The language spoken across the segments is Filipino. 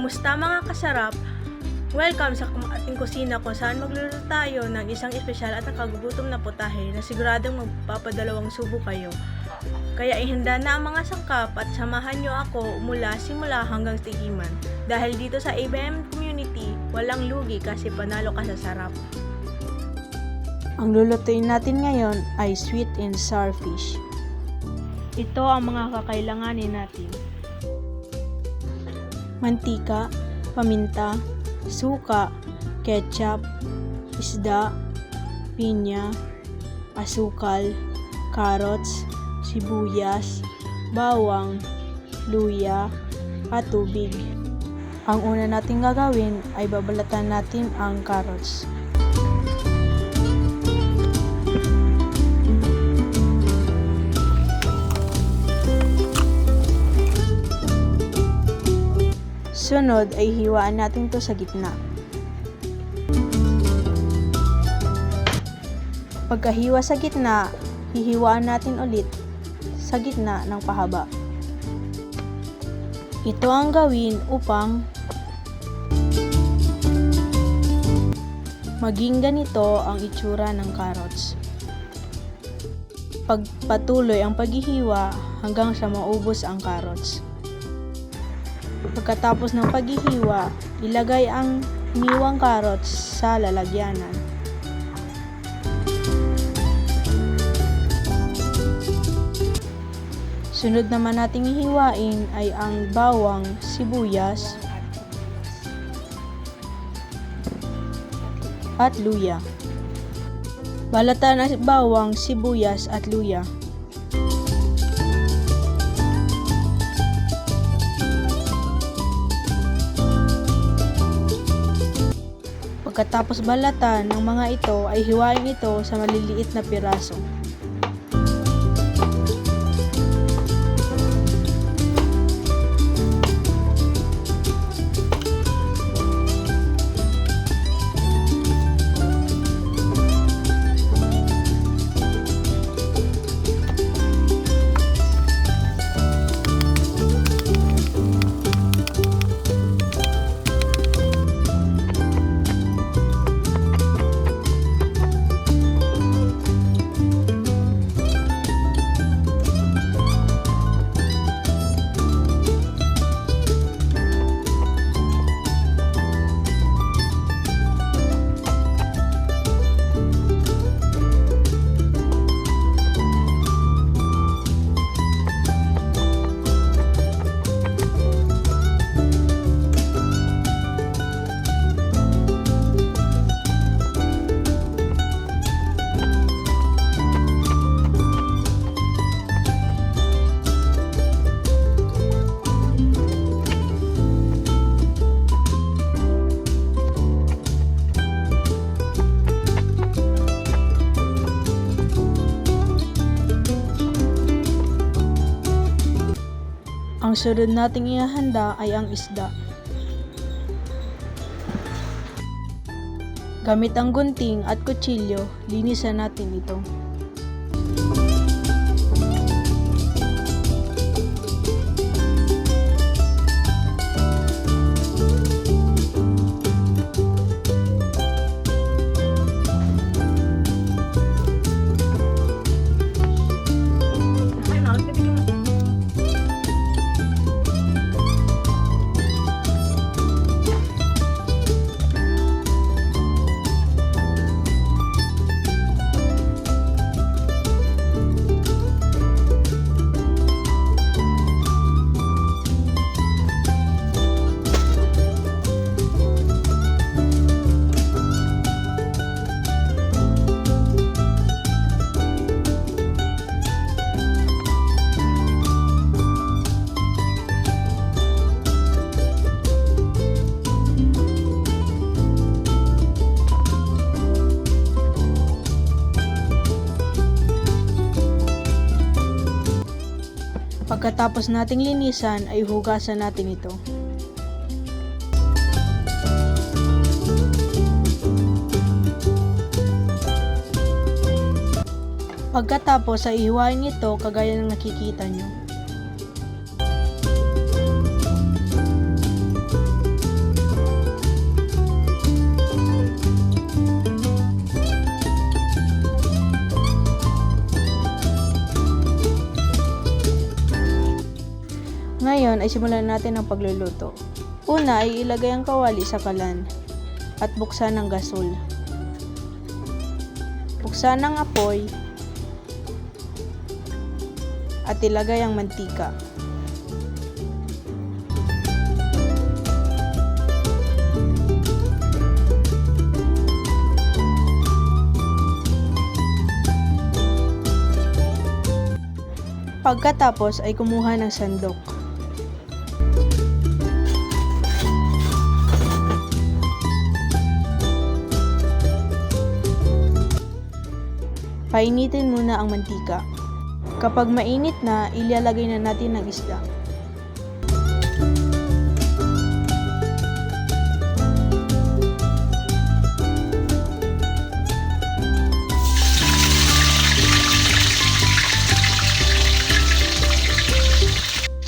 Kumusta mga kasarap? Welcome sa ating kusina kung saan magluluto tayo ng isang espesyal at nakagugutom na putahe na siguradong magpapadalawang subo kayo. Kaya ihanda na ang mga sangkap at samahan nyo ako mula simula hanggang tikiman. Dahil dito sa ABM community, walang lugi kasi panalo ka sa sarap. Ang lulutuin natin ngayon ay sweet and sour fish. Ito ang mga kakailanganin natin. Mantika, paminta, suka, ketchup, isda, pinya, asukal, carrots, sibuyas, bawang, luya, at tubig. Ang una nating gagawin ay babalatan natin ang carrots. Sunod ay hiwaan natin to sa gitna. Pagkahiwa sa gitna, hihiwaan natin ulit sa gitna ng pahaba. Ito ang gawin upang maging ganito ang itsura ng carrots. Pagpatuloy ang paghihiwa hanggang sa maubos ang carrots. Pagkatapos ng paghihiwa, ilagay ang hiniwang carrots sa lalagyanan. Sunod naman nating hihiwain ay ang bawang, sibuyas, at luya. Balatan ang bawang, sibuyas at luya. Pagkatapos balatan ng mga ito ay hiwain ito sa maliliit na piraso. Ang sunod nating ihahanda ay ang isda. Gamit ang gunting at kutsilyo, linisan natin ito. Pagkatapos nating linisan ay hugasan natin ito. Pagkatapos ay ihiwain ito kagaya ng nakikita nyo. Ngayon ay simulan natin ang pagluluto. Una ay ilagay ang kawali sa kalan at buksan ang gasol. Buksan ang apoy at ilagay ang mantika. Pagkatapos ay kumuha ng sandok. Painitin muna ang mantika. Kapag mainit na, ilalagay na natin ang isda.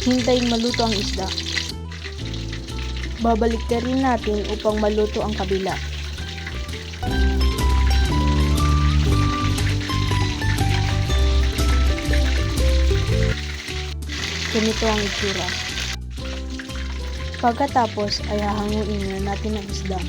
Hintayin maluto ang isda. Babalik na rin natin upang maluto ang kabila. Ganito ang itsura. Pagkatapos ay hahanguin na natin ang isda.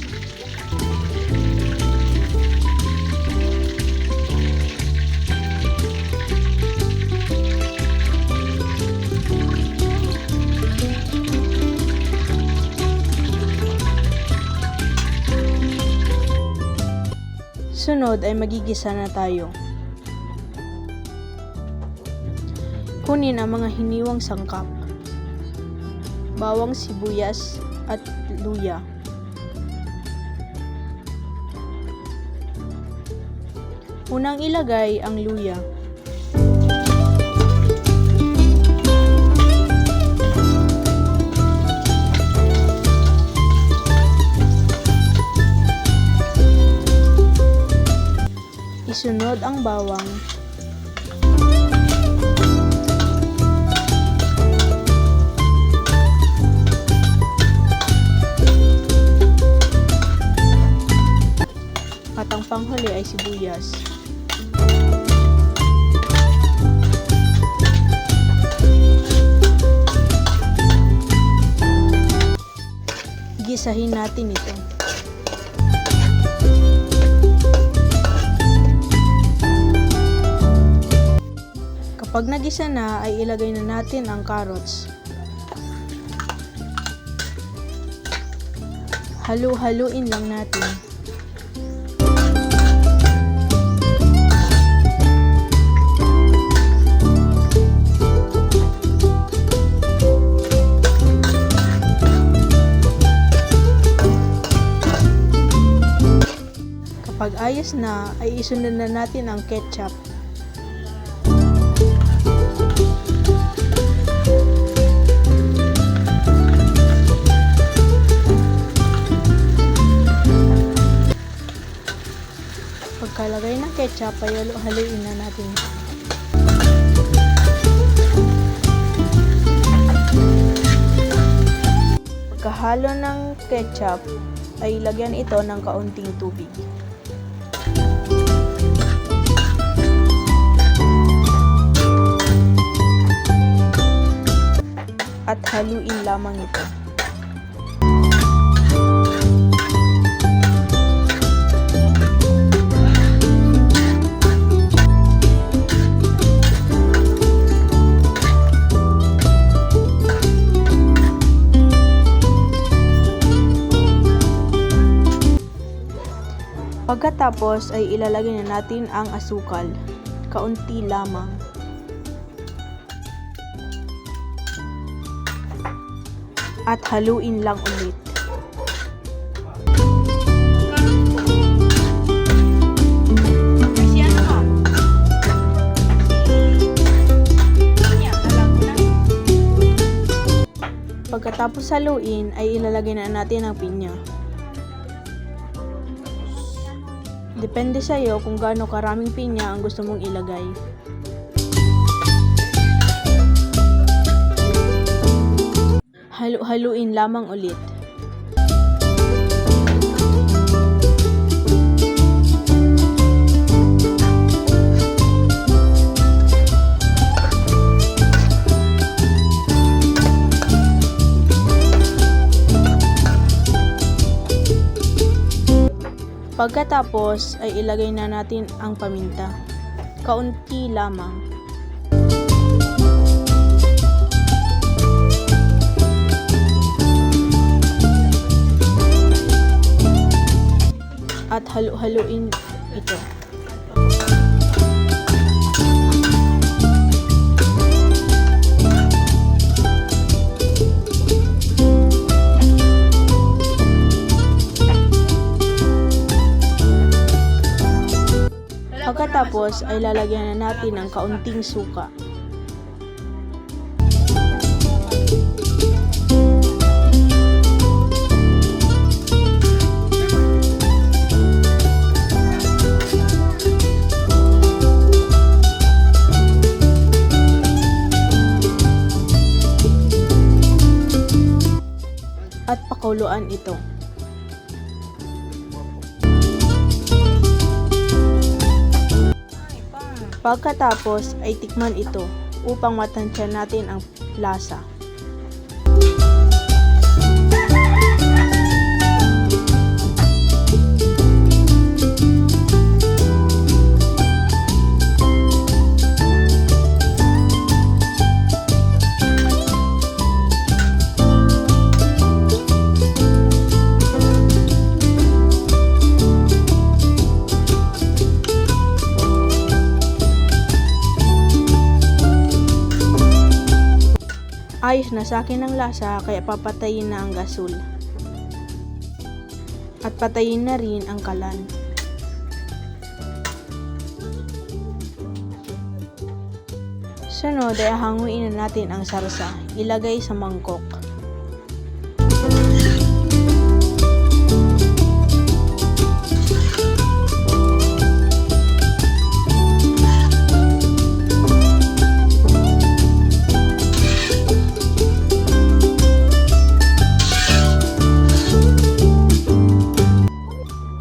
Sunod ay magigisa na tayo. Kunin ang mga hiniwang sangkap, bawang, sibuyas at luya. Unang ilagay ang luya. Isunod ang bawang. At ang panghuli ay sibuyas. Gisahin natin ito. Kapag nagisa na, ay ilagay na natin ang carrots. Halu-haluin lang natin. Kapag ayos na, ay isunod na natin ang ketchup. Pagkalagay ng ketchup, ay haluin na natin. Pagkahalo ng ketchup, ay lagyan ito ng kaunting tubig. At haluin lamang ito. Pagkatapos ay ilalagay na natin ang asukal, kaunti lamang. At haluin lang ulit. Pagkatapos haluin ay ilalagay na natin ang pinya. Depende sa iyo kung gaano karaming pinya ang gusto mong ilagay. Halu-haluin lamang ulit. Pagkatapos ay ilagay na natin ang paminta. Kaunti lamang. At halu-haluin ito. Pagkatapos ay lalagyan na natin ng kaunting suka. At pakuluan ito. Pagkatapos ay tikman ito upang matansya natin ang lasa. Ayos na sa akin ang lasa, kaya papatayin na ang gasol. At patayin na rin ang kalan. Sunod ay hanguin na natin ang sarsa. Ilagay sa mangkok.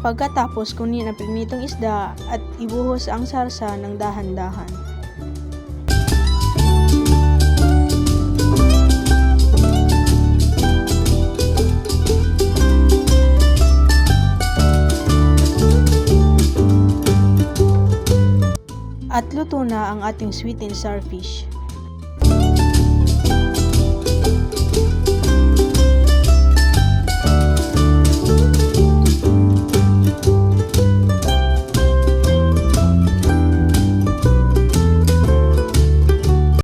Pagkatapos kunin ang prinitong isda at ibuhos ang sarsa ng dahan-dahan. At luto na ang ating sweet and sour fish.